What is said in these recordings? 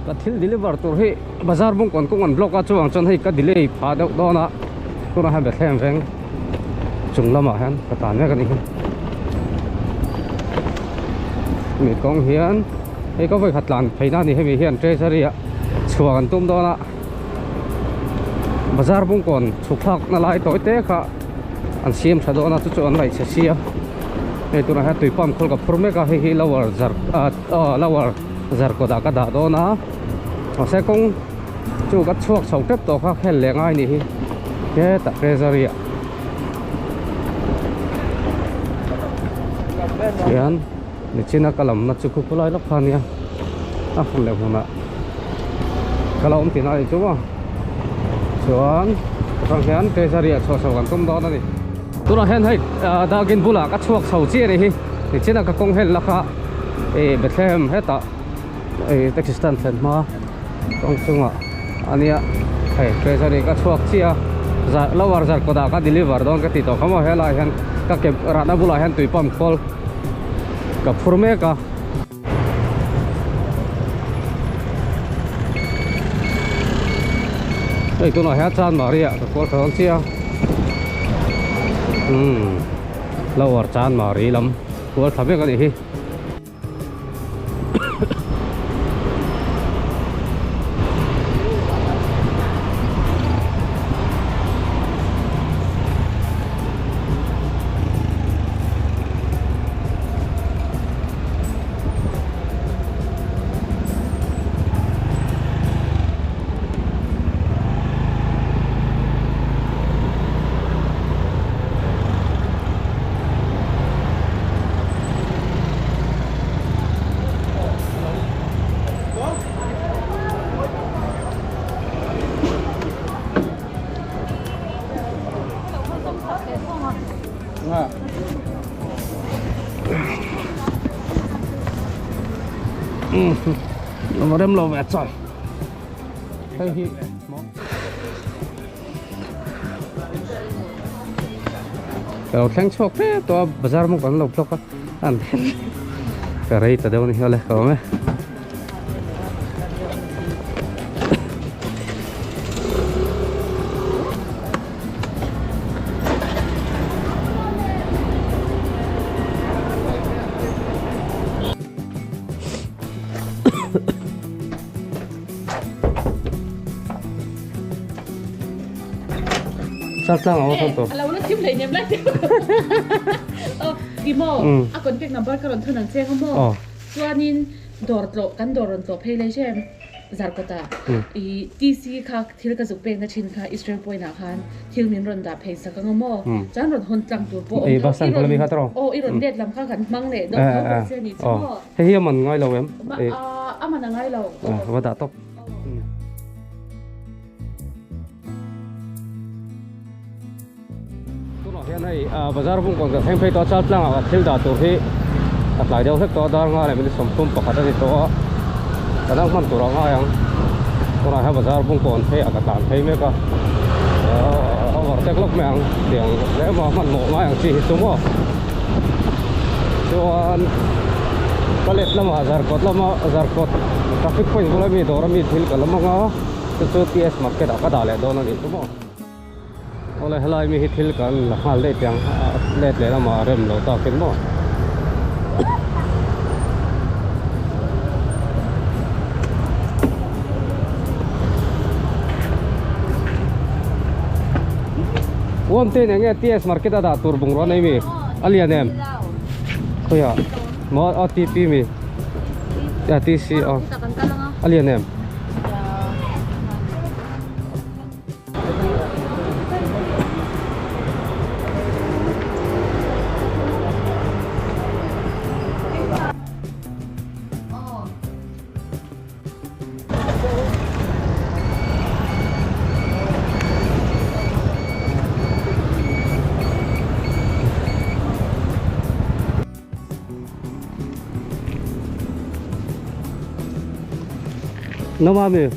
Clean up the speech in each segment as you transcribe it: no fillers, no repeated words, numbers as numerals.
ka thil deliver tur hi bazar bung kon kong an block a chuang chon hei ka delay pha deuh dawna tuna han bethlem veng chung lama han ka tan me kan hi mi kong hian hei ka voi khatlan pheina ni hemi hian treasury a chuang an tum dawna bazar bung kon chuklak na lai toy te kha an siam tha dawna chu chu an lai sia hei tuna ha tuipam khol ka phurme ka hi lower zar ko da ka da dawna ase kong chu ka chuak chho tep to kha khel le ngai ni hi ke ta treasury a hian ni china kalam na chu ku lai lak khania a khul le huna kalom tin ai chu ma chuan khang hian treasury a chho chho kan tum dawn ani tuna hen hai dagin bula ka chuak chho chi ni hi ni china ka kong hel lakha bethlem heta Pakistan thlen ma kong chunga ania hei treasury ka chuak chia za lower zar ko da ka deliver don ka ti to khamo hela hian ka ke rana bula hian tuipam khol ka phurme ka ei tuna ha chan maria ka kol khon chia lower chan mari lam kol thabe ka ni hi nó đem lò vẹt rồi đây hi kalau thang chok thế to bazar mo kan lộc chok an cái này ta đâu ni hele ko me sao sao mà không tổเราเลือกทิมเลยเนี่ยไม่ได้ดีโมอ่ะคนเป็นนัมเบอร์การันเท่านั้นเจ้าเขาโมส่วนนี้ดอร์โตกันดอร์โตเพลย์เลยใช่ไหมจาร์กตาอีทีซีค่ะที่เราจะจุกเป็นนักชินค่ะอิสราเอลป่วยหนักฮันที่มีรอนดาเพย์สักงั้นโมจานรอนฮอนจังตัวโปอีบัสซันพลมีขัดรออีรอนเด็ดลำข้างกันมั่งเลยดอกเขาเส้นนี้ชั่วเฮียมันง่ายเราเอ็มมันง่ายเราว่าด่าตบhiện nay bazar bung kon ka theng phei to chal plang a thil da tur hi a tlai deuh hlek to dar nga le min som tum pakhat ani to kadang man tur nga yang tora ha bazar bung kon phei a ka tan phei me ka war tek lok meang tiang le ma man mo nga yang chi tumo chuan palet lama azar kot traffic point bula mi dora mi thil ka lama nga chu ts market a ka da le don ani tumo oleh helai mi hithil kan hal le tiang let le lama rem lo ta ken mo won te nge ts market da tur bung ro nei mi alian em khoya mo otp mi ya tc alian em no mami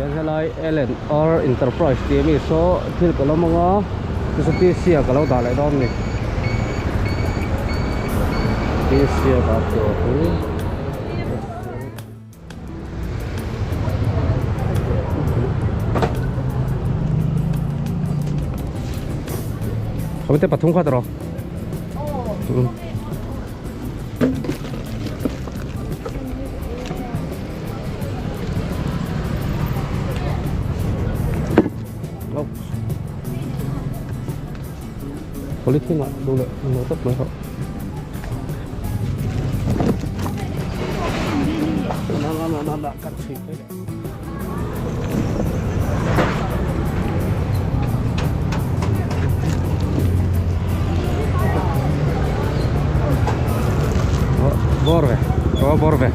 hian helai L&R Enterprise ti mi so thil ka lo manga chu ti sia ka lo da lai dom ni ti sia ka to kamu teh patung kah terus? Politik nggak dulu menutup mereka. Nah, kan sih. Borve, coba borve.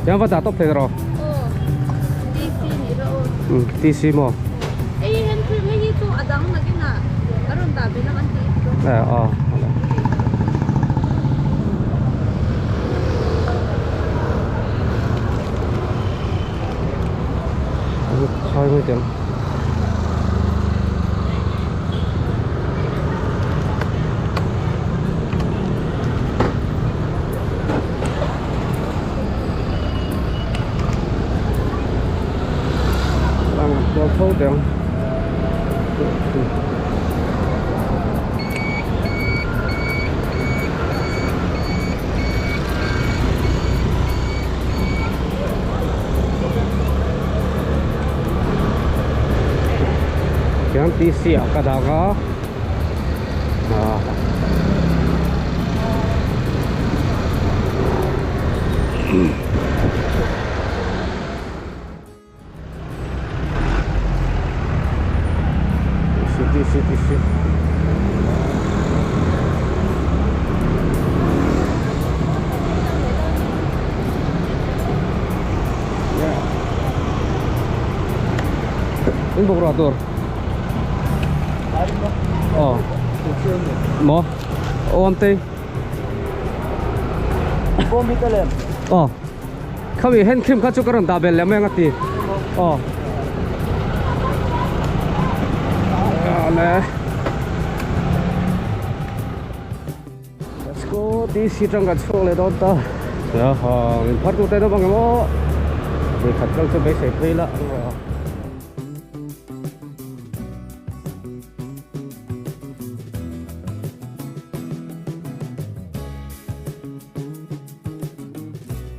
Yang apa tak top Pedro? TC mo. Handphone mo ito, adang lagi na. Karon tabi naman dito. Thôi mới tìm. Cho số tiền yang TC kadaga TC ya ini operator mo onte Bombitalem. kami hand cream ka chukaran dabel le mai ngati let's go this sitang ka chole do ta ya ha min phat ko te do bang mo ni khat kal chu be se pe la